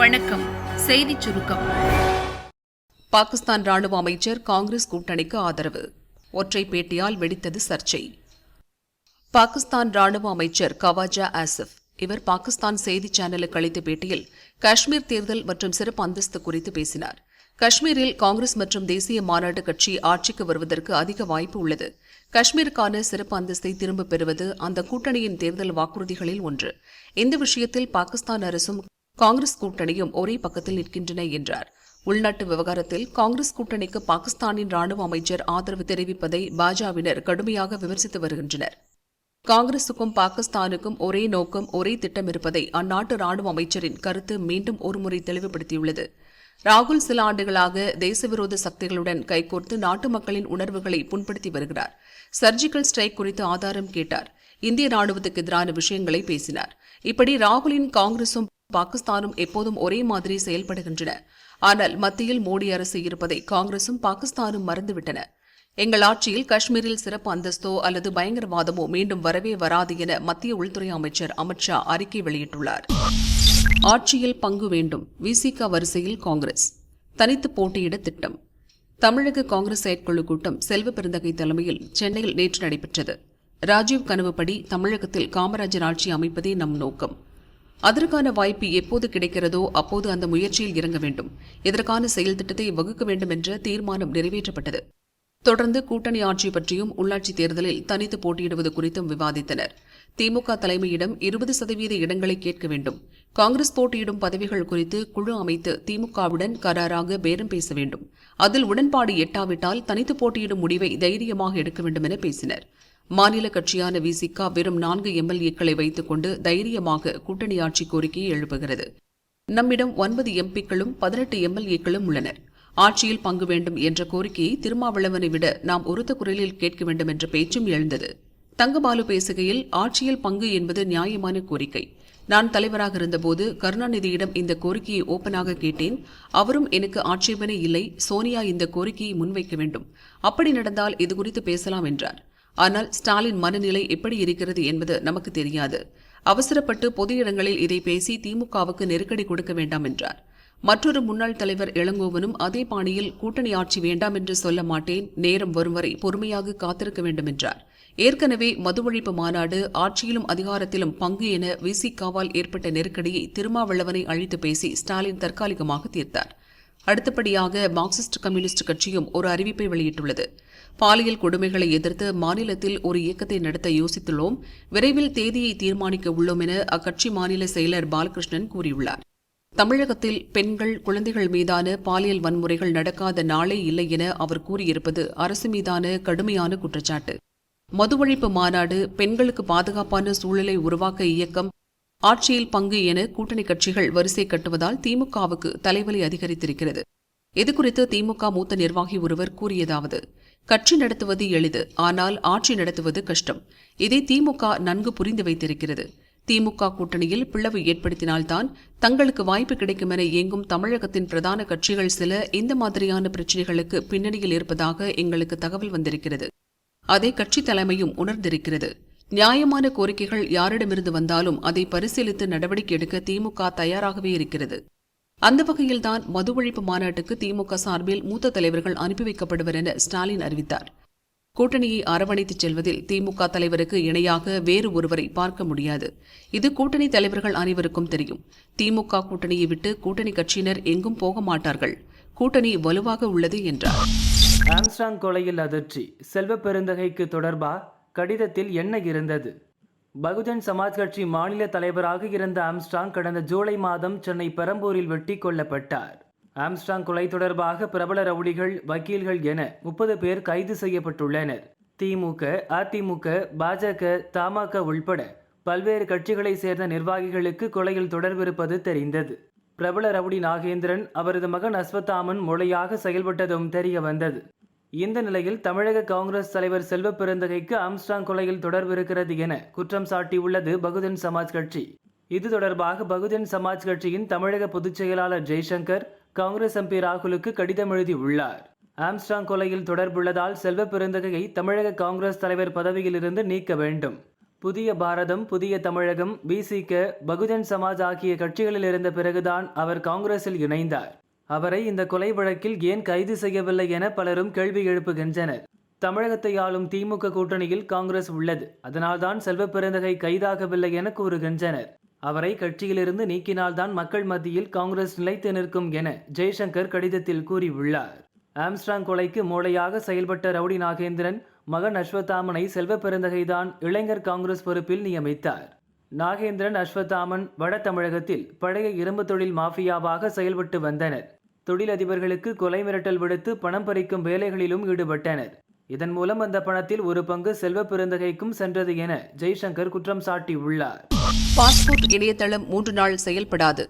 வணக்கம். செய்திச் சுருக்கம். பாகிஸ்தான் ராணுவ அமைச்சர் காங்கிரஸ் கூட்டணிக்கு ஆதரவு. ஒற்றை பேட்டியால் வெடித்தது சர்ச்சை. பாகிஸ்தான் ராணுவ அமைச்சர் கவாஜா ஆசிப் இவர் பாகிஸ்தான் செய்தி சேனலுக்கு அளித்த பேட்டியில் காஷ்மீர் தேர்தல் மற்றும் சிறப்பு அந்தஸ்து குறித்து பேசினார். காஷ்மீரில் காங்கிரஸ் மற்றும் தேசிய மாநாட்டு கட்சி ஆட்சிக்கு வருவதற்கு அதிக வாய்ப்பு உள்ளது. காஷ்மீருக்கான சிறப்பு அந்தஸ்தை திரும்பப் பெறுவது அந்த கூட்டணியின் தேர்தல் வாக்குறுதிகளில் ஒன்று. இந்த விஷயத்தில் பாகிஸ்தான் அரசும் காங்கிரஸ் கூட்டணியும் ஒரே பக்கத்தில் நிற்கின்றன என்றார். உள்நாட்டு விவகாரத்தில் காங்கிரஸ் கூட்டணிக்கு பாகிஸ்தானின் ராணுவ அமைச்சர் ஆதரவு தெரிவிப்பதை பாஜகவினர் கடுமையாக விமர்சித்து வருகின்றனர். காங்கிரசுக்கும் பாகிஸ்தானுக்கும் ஒரே நோக்கம், ஒரே திட்டம் இருப்பதை அந்நாட்டு ராணுவ அமைச்சரின் கருத்து மீண்டும் ஒருமுறை தெளிவுபடுத்தியுள்ளது. ராகுல் சில ஆண்டுகளாக தேசவிரோத சக்திகளுடன் கைகோர்த்து நாட்டு மக்களின் உணர்வுகளை புண்படுத்தி வருகிறார். சர்ஜிக்கல் ஸ்ட்ரைக் குறித்து ஆதாரம் கேட்டார். இந்திய ராணுவத்துக்கு எதிரான விஷயங்களை பேசினார். இப்படி ராகுலின் காங்கிரசும் பாகிஸ்தானும் எப்போதும் ஒரே மாதிரி செயல்படுகின்றன. ஆனால் மத்தியில் மோடி அரசு இருப்பதை காங்கிரசும் பாகிஸ்தானும் மறந்துவிட்டன. எங்கள் ஆட்சியில் காஷ்மீரில் சிறப்பு அந்தஸ்தோ அல்லது பயங்கரவாதமோ மீண்டும் வரவே வராது என மத்திய உள்துறை அமைச்சர் அமித் ஷா அறிக்கை வெளியிட்டுள்ளார். ஆட்சியில் பங்கு வேண்டும். விசிக வரிசையில் காங்கிரஸ் தனித்து போட்டியிட திட்டம். தமிழக காங்கிரஸ் செயற்குழு கூட்டம் செல்வ பெருந்தகை தலைமையில் சென்னையில் நேற்று நடைபெற்றது. ராஜீவ் கனவுப்படி தமிழகத்தில் காமராஜர் ஆட்சி அமைப்பதே நம் நோக்கம். அதற்கான வாய்ப்பு எப்போது கிடைக்கிறதோ அப்போது அந்த முயற்சியில் இறங்க வேண்டும். இதற்கான செயல் திட்டத்தை வகுக்க வேண்டும் என்ற தீர்மானம் நிறைவேற்றப்பட்டது. தொடர்ந்து கூட்டணி ஆட்சி பற்றியும் உள்ளாட்சி தேர்தலில் தனித்து போட்டியிடுவது குறித்தும் விவாதித்தனர். திமுக தலைமையிடம் 20% இடங்களை கேட்க வேண்டும். காங்கிரஸ் போட்டியிடும் பதவிகள் குறித்து குழு அமைத்து திமுகவுடன் கராராக பேரம் பேச வேண்டும். அதில் உடன்பாடு எட்டாவிட்டால் தனித்து போட்டியிடும் முடிவை தைரியமாக எடுக்க வேண்டும் என பேசினர். மாநில கட்சியான விசிக வெறும் 4 எம்எல்ஏக்களை வைத்துக் கொண்டு தைரியமாக கூட்டணி ஆட்சி கோரிக்கையை எழுப்புகிறது. நம்மிடம் 9 எம்பிக்களும் 18 எம்எல்ஏக்களும் உள்ளனர். ஆட்சியில் பங்கு வேண்டும் என்ற கோரிக்கையை திருமாவளவனை விட நாம் உரத்த குரலில் கேட்க வேண்டும் என்ற பேச்சும் எழுந்தது. தங்கபாலு பேசுகையில், ஆட்சியில் பங்கு என்பது நியாயமான கோரிக்கை. நான் தலைவராக இருந்தபோது கருணாநிதியிடம் இந்த கோரிக்கையை ஓப்பனாக கேட்டேன். அவரும் எனக்கு ஆட்சேபனை இல்லை, சோனியா இந்த கோரிக்கையை முன்வைக்க வேண்டும், அப்படி நடந்தால் இதுகுறித்து பேசலாம் என்றார். ஆனால் ஸ்டாலின் மனநிலை எப்படி இருக்கிறது என்பது நமக்கு தெரியாது. அவசரப்பட்டு பொது இடங்களில் இதை பேசி திமுகவுக்கு நெருக்கடி கொடுக்க வேண்டாம் என்றார். மற்றொரு முன்னாள் தலைவர் இளங்கோவனும் அதே பாணியில் கூட்டணி ஆட்சி வேண்டாம் என்று சொல்ல மாட்டேன், நேரம் வரும் வரை பொறுமையாக காத்திருக்க வேண்டும் என்றார். ஏற்கனவே மது ஒழிப்பு மாநாடு, ஆட்சியிலும் அதிகாரத்திலும் பங்கு என விசிகாவால் ஏற்பட்ட நெருக்கடியை திருமாவளவனை அழைத்து பேசி ஸ்டாலின் தற்காலிகமாக தீர்த்தார். அடுத்தபடியாக மார்க்சிஸ்ட் கம்யூனிஸ்ட் கட்சியும் ஒரு அறிவிப்பை வெளியிட்டுள்ளது. பாலியல் கொடுமைகளை எதிர்த்து மாநிலத்தில் ஒரு இயக்கத்தை நடத்த யோசித்துள்ளோம். விரைவில் தேதியை தீர்மானிக்க உள்ளோம் என அக்கட்சி மாநில செயலர் பாலகிருஷ்ணன் கூறியுள்ளார். தமிழகத்தில் பெண்கள், குழந்தைகள் மீதான பாலியல் வன்முறைகள் நடக்காத நாளே இல்லை என அவர் கூறியிருப்பது அரசு மீதான கடுமையான குற்றச்சாட்டு. மது ஒழிப்பு மாநாடு, பெண்களுக்கு பாதுகாப்பான சூழலை உருவாக்க இயக்கம், ஆட்சியில் பங்கு என கூட்டணி கட்சிகள் வரிசை கட்டுவதால் திமுகவுக்கு தலைவலி அதிகரித்திருக்கிறது. இதுகுறித்து திமுக மூத்த நிர்வாகி ஒருவர் கூறியதாவது: கட்சி நடத்துவது எளிது, ஆனால் ஆட்சி நடத்துவது கஷ்டம். இதை திமுக நன்கு புரிந்து வைத்திருக்கிறது. திமுக கூட்டணியில் பிளவு ஏற்படுத்தினால்தான் தங்களுக்கு வாய்ப்பு கிடைக்கும் என இயங்கும் தமிழகத்தின் பிரதான கட்சிகள் சில இந்த மாதிரியான பிரச்சினைகளுக்கு பின்னணியில் இருப்பதாக எங்களுக்கு தகவல் வந்திருக்கிறது. அதை கட்சி தலைமையும் உணர்ந்திருக்கிறது. நியாயமான கோரிக்கைகள் யாரிடமிருந்து வந்தாலும் அதை பரிசீலித்து நடவடிக்கை எடுக்க திமுக தயாராகவே இருக்கிறது. அந்த வகையில்தான் மது ஒழிப்பு மாநாட்டுக்கு திமுக சார்பில் மூத்த தலைவர்கள் அனுப்பி வைக்கப்படுவர் என ஸ்டாலின் அறிவித்தார். கூட்டணியை அரவணைத்துச் செல்வதில் திமுக தலைவருக்கு இணையாக வேறு ஒருவரை பார்க்க முடியாது. இது கூட்டணி தலைவர்கள் அனைவருக்கும் தெரியும். திமுக கூட்டணியை விட்டு கூட்டணி கட்சியினர் எங்கும் போக மாட்டார்கள். கூட்டணி வலுவாக உள்ளது என்றார். ஆம்ஸ்ட்ராங் கொலையில் அதிர்ச்சி. செல்வ பெருந்தகைக்கு தொடர்பா கடிதத்தில் என்ன இருந்தது? பகுஜன் சமாஜ் கட்சி மாநில தலைவராக இருந்த ஆம்ஸ்ட்ராங் கடந்த ஜூலை மாதம் சென்னை பெரம்பூரில் வெட்டி கொல்லப்பட்டார். ஆம்ஸ்ட்ராங் கொலை தொடர்பாக பிரபல ரவுடிகள், வக்கீல்கள் என 30 பேர் கைது செய்யப்பட்டுள்ளனர். திமுக, அதிமுக, பாஜக, தமாக உள்பட பல்வேறு கட்சிகளை சேர்ந்த நிர்வாகிகளுக்கு கொலையில் தொடர்பிருப்பது தெரிந்தது. பிரபல ரவுடி நாகேந்திரன், அவரது மகன் அஸ்வத்தாமன் மூளையாக செயல்பட்டதும் தெரிய வந்தது. இந்த நிலையில் தமிழக காங்கிரஸ் தலைவர் செல்வ பெருந்தகைக்கு ஆம்ஸ்ட்ராங் கொலையில் தொடர்பு இருக்கிறது என குற்றம் சாட்டியுள்ளது பகுஜன் சமாஜ் கட்சி. இது தொடர்பாக பகுஜன் சமாஜ் கட்சியின் தமிழக பொதுச் செயலாளர் ஜெய்சங்கர் காங்கிரஸ் எம்பி ராகுலுக்கு கடிதம் எழுதியுள்ளார். ஆம்ஸ்ட்ராங் கொலையில் தொடர்புள்ளதால் செல்வ பெருந்தகையை தமிழக காங்கிரஸ் தலைவர் பதவியில் இருந்து நீக்க வேண்டும். புதிய பாரதம், புதிய தமிழகம், பிசிக, பகுஜன் சமாஜ் ஆகிய கட்சிகளில் இருந்த பிறகுதான் அவர் காங்கிரஸில் இணைந்தார். அவரை இந்த கொலை வழக்கில் ஏன் கைது செய்யவில்லை என பலரும் கேள்வி எழுப்புகின்றனர். தமிழகத்தை ஆளும் திமுக கூட்டணியில் காங்கிரஸ் உள்ளது. அதனால்தான் செல்வ பெருந்தகை கைதாகவில்லை என கூறுகின்றனர். அவரை கட்சியிலிருந்து நீக்கினால்தான் மக்கள் மத்தியில் காங்கிரஸ் நிலைத்து நிற்கும் என ஜெய்சங்கர் கடிதத்தில் கூறியுள்ளார். ஆம்ஸ்ட்ராங் கொலைக்கு மூளையாக செயல்பட்ட ரவுடி நாகேந்திரன் மகன் அஸ்வத்தாமனை செல்வ பெருந்தகைதான் இளைஞர் காங்கிரஸ் பொறுப்பில் நியமித்தார். நாகேந்திரன், அஸ்வத்தாமன் வட தமிழகத்தில் பழைய இரும்பு தொழில் மாஃபியாவாக செயல்பட்டு வந்தனர். தொழிலதிபர்களுக்கு கொலை மிரட்டல் விடுத்து பணம் பறிக்கும் வேலைகளிலும் ஈடுபட்டனர். இதன் மூலம் அந்த பணத்தில் ஒரு பங்கு செல்வ பெருந்தகைக்கும் சென்றது என ஜெய்சங்கர் குற்றம் சாட்டியுள்ளார். பாஸ்போர்ட் இணையதளம் 3 நாள் செயல்படாது.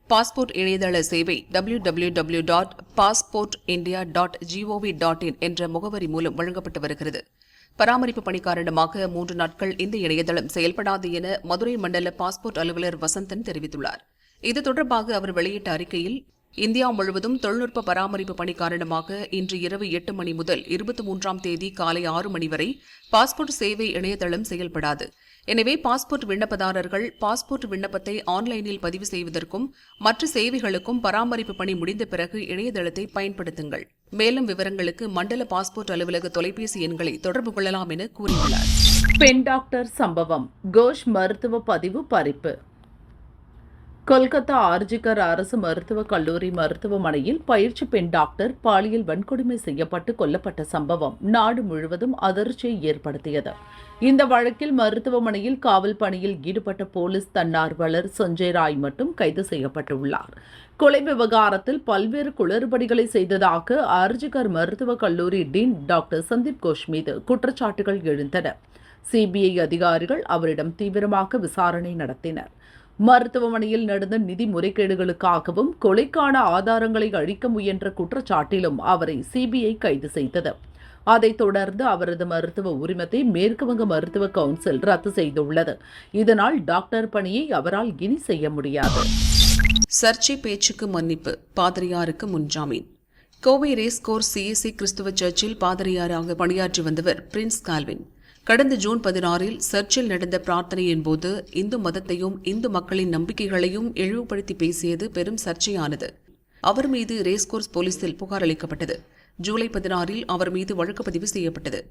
பாஸ்போர்ட் இணையதள சேவை www.passportindia.gov.in என்ற முகவரி மூலம் வழங்கப்பட்டு வருகிறது. பராமரிப்பு பணி காரணமாக 3 நாட்கள் இந்த இணையதளம் செயல்படாது என மதுரை மண்டல பாஸ்போர்ட் அலுவலர் வசந்தன் தெரிவித்துள்ளார். இது தொடர்பாக அவர் வெளியிட்ட அறிக்கையில், இந்தியா முழுவதும் தொழில்நுட்ப பராமரிப்பு பணி காரணமாக இன்று இரவு 8 மணி முதல் 23ஆம் தேதி காலை 6 மணி வரை பாஸ்போர்ட் சேவை இணையதளம் செயல்படாது. எனவே பாஸ்போர்ட் விண்ணப்பதாரர்கள் பாஸ்போர்ட் விண்ணப்பத்தை ஆன்லைனில் பதிவு செய்வதற்கும் மற்ற சேவைகளுக்கும் பராமரிப்பு பணி முடிந்த பிறகு இணையதளத்தை பயன்படுத்துங்கள். மேலும் விவரங்களுக்கு மண்டல பாஸ்போர்ட் அலுவலக தொலைபேசி எண்களை தொடர்பு கொள்ளலாம் என கூறியுள்ளார். பெண் டாக்டர் சம்பவம், கோஷ் மருத்துவ பதிவு பறிப்பு. கொல்கத்தா ஆர்ஜிகர் அரசு மருத்துவக் கல்லூரி மருத்துவமனையில் பயிற்சி பெண் டாக்டர் பாலியல் வன்கொடுமை செய்யப்பட்டு கொல்லப்பட்ட சம்பவம் நாடு முழுவதும் அதிர்ச்சியை ஏற்படுத்தியது. இந்த வழக்கில் மருத்துவமனையில் காவல் பணியில் ஈடுபட்ட போலீஸ் தன்னார்வலர் சஞ்சய் ராய் மட்டும் கைது செய்யப்பட்டுள்ளார். கொலை விவகாரத்தில் பல்வேறு குளறுபடிகளை செய்ததாக ஆர்ஜிகர் மருத்துவக் கல்லூரி டீன் டாக்டர் சந்தீப் கோஷ் மீது குற்றச்சாட்டுகள் எழுந்தன. சிபிஐ அதிகாரிகள் அவரிடம் தீவிரமாக விசாரணை நடத்தினர். மருத்துவமனையில் நடந்த நிதி முறைகேடுகளுக்காகவும் கொலைக்கான ஆதாரங்களை அழிக்க முயன்ற குற்றச்சாட்டிலும் அவரை சிபிஐ கைது செய்தது. அதைத் தொடர்ந்து அவரது மருத்துவ உரிமத்தை மேற்குவங்க மருத்துவ கவுன்சில் ரத்து செய்துள்ளது. இதனால் டாக்டர் பணியை அவரால் இனி செய்ய முடியாது. சர்ச்சை பேச்சுக்கு மன்னிப்பு, பாதிரியாருக்கு முன்ஜாமீன். கோவை ரேஸ்கோர்ஸ் சிஎஸ்சி கிறிஸ்துவ சர்ச்சில் பாதிரியாராக பணியாற்றி வந்தவர் பிரின்ஸ் கால்வின் கடந்த ஜூன் 16 சர்ச்சில் நடந்த பிரார்த்தனையின் போது இந்து மதத்தையும் இந்து மக்களின் நம்பிக்கைகளையும் இழிவுபடுத்தி பேசியது பெரும் சர்ச்சையானது. அவர் மீது ரேஸ்கோர்ஸ் போலீசில் புகார் அளிக்கப்பட்டது. ஜூலை 16 அவர் மீது வழக்கு பதிவு செய்யப்பட்டது.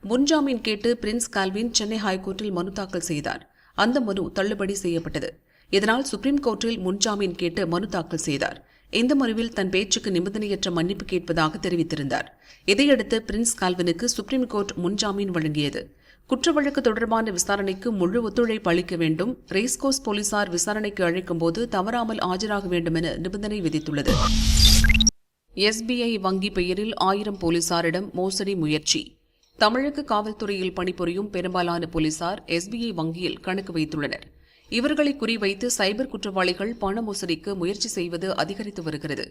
முன்ஜாமீன் கேட்டு பிரின்ஸ் கால்வின் சென்னை ஹைகோர்ட்டில் மனு தாக்கல் செய்தார். அந்த மனு தள்ளுபடி செய்யப்பட்டது. இதனால் சுப்ரீம் கோர்ட்டில் முன்ஜாமீன் கேட்டு மனு தாக்கல் செய்தார். இந்த மனுவில் தன் பேச்சுக்கு நிபந்தனையற்ற மன்னிப்பு கேட்பதாக தெரிவித்திருந்தார். இதையடுத்து பிரின்ஸ் கால்வினுக்கு சுப்ரீம் கோர்ட் முன்ஜாமீன் வழங்கியது. குற்ற வழக்கு தொடர்பான விசாரணைக்கு முழு ஒத்துழைப்பு அளிக்க வேண்டும், ரேஸ்கோர்ஸ் போலீசார் விசாரணைக்கு அழைக்கும் போது தவறாமல் ஆஜராக வேண்டும் என நிபந்தனை விதித்துள்ளது. எஸ்பிஐ வங்கி பெயரில் 1000 போலீசாரிடம் மோசடி முயற்சி. தமிழக காவல்துறையில் பணிபுரியும் பெரும்பாலான போலீசார் எஸ்பிஐ வங்கியில் கணக்கு வைத்துள்ளனர். இவர்களை குறிவைத்து சைபர் குற்றவாளிகள் பண மோசடிக்கு முயற்சி செய்வது அதிகரித்து வருகிறது.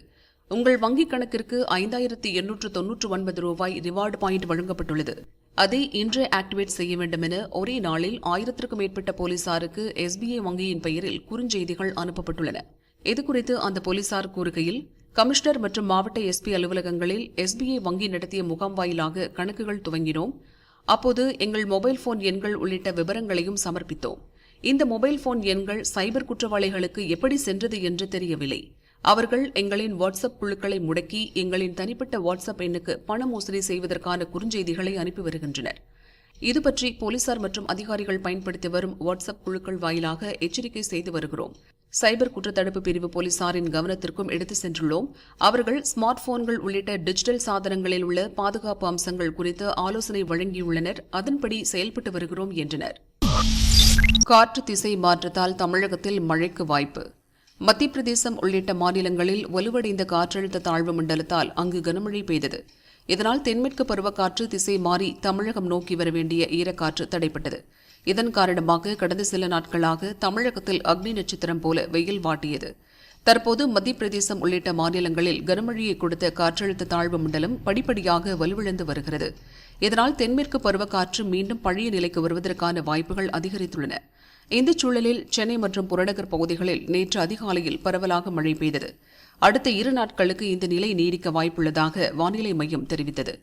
உங்கள் வங்கிக் கணக்கிற்கு 5899 ரூபாய் ரிவார்டு பாயிண்ட் வழங்கப்பட்டுள்ளது. அதை இன்றே ஆக்டிவேட் செய்ய வேண்டும் என ஒரே நாளில் 1000க்கும் மேற்பட்ட போலீசாருக்கு எஸ்பிஐ வங்கியின் பெயரில் குறுஞ்செய்திகள் அனுப்பப்பட்டுள்ளன. இதுகுறித்து அந்த போலீசார் கூறுகையில், கமிஷனர் மற்றும் மாவட்ட எஸ்பி அலுவலகங்களில் எஸ்பிஐ வங்கி நடத்திய முகாம் வாயிலாக கணக்குகள் துவங்கினோம். அப்போது எங்கள் மொபைல் போன் எண்கள் உள்ளிட்ட விவரங்களையும் சமர்ப்பித்தோம். இந்த மொபைல் போன் எண்கள் சைபர் குற்றவாளிகளுக்கு எப்படி சென்றது என்று தெரியவில்லை. அவர்கள் எங்களின் வாட்ஸ்அப் குழுக்களை முடக்கி எங்களின் தனிப்பட்ட வாட்ஸ்அப் எண்ணுக்கு பண மோசடி செய்வதற்கான குறுஞ்செய்திகளை அனுப்பி வருகின்றனர். இதுபற்றி போலீசார் மற்றும் அதிகாரிகள் பயன்படுத்தி வரும் வாட்ஸ்அப் குழுக்கள் வாயிலாக எச்சரிக்கை செய்து வருகிறோம். சைபர் குற்றத்தடுப்பு பிரிவு போலீசாரின் கவனத்திற்கும் எடுத்து சென்றுள்ளோம். அவர்கள் ஸ்மார்ட் போன்கள் உள்ளிட்ட டிஜிட்டல் சாதனங்களில் உள்ள பாதுகாப்பு அம்சங்கள் குறித்து ஆலோசனை வழங்கியுள்ளனர். அதன்படி செயல்பட்டு வருகிறோம் என்றனர். காற்று திசை மாற்றத்தால் தமிழகத்தில் மழைக்கு வாய்ப்பு. மத்திய பிரதேசம் உள்ளிட்ட மாநிலங்களில் வலுவடைந்த காற்றழுத்த தாழ்வு மண்டலத்தால் அங்கு கனமழை பெய்தது. இதனால் தென்மேற்கு பருவக்காற்று திசை மாறி தமிழகம் நோக்கி வர வேண்டிய ஈரக்காற்று தடைப்பட்டது. இதன் காரணமாக கடந்த சில நாட்களாக தமிழகத்தில் அக்னி நட்சத்திரம் போல வெயில் வாட்டியது. தற்போது மத்திய பிரதேசம் உள்ளிட்ட மாநிலங்களில் கனமழையை கொடுத்த காற்றழுத்த தாழ்வு மண்டலம் படிப்படியாக வலுவிழந்து வருகிறது. இதனால் தென்மேற்கு பருவக்காற்று மீண்டும் பழைய நிலைக்கு வருவதற்கான வாய்ப்புகள் அதிகரித்துள்ளன. இந்த சூழலில் சென்னை மற்றும் புறநகர் பகுதிகளில் நேற்று அதிகாலையில் பரவலாக மழை பெய்தது. அடுத்த 2 நாட்களுக்கு இந்த நிலை நீடிக்க வாய்ப்புள்ளதாக வானிலை மையம் தெரிவித்தது.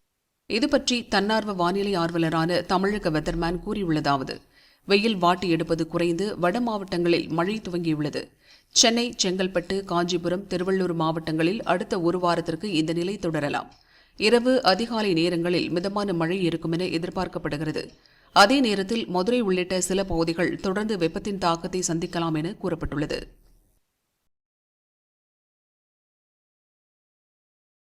இதுபற்றி தன்னார்வ வானிலை ஆர்வலரான தமிழக வெதர்மேன் கூறியுள்ளதாவது: வெயில் வாட்டி எடுப்பது குறைந்து வட மாவட்டங்களில் மழை துவங்கியுள்ளது. சென்னை, செங்கல்பட்டு, காஞ்சிபுரம், திருவள்ளூர் மாவட்டங்களில் அடுத்த ஒரு வாரத்திற்கு இந்த நிலை தொடரலாம். இரவு, அதிகாலை நேரங்களில் மிதமான மழை இருக்கும் என எதிர்பார்க்கப்படுகிறது. அதே நேரத்தில் மதுரை உள்ளிட்ட சில பகுதிகள் தொடர்ந்து வெப்பத்தின் தாக்கத்தை சந்திக்கலாம் என கூறப்பட்டுள்ளது.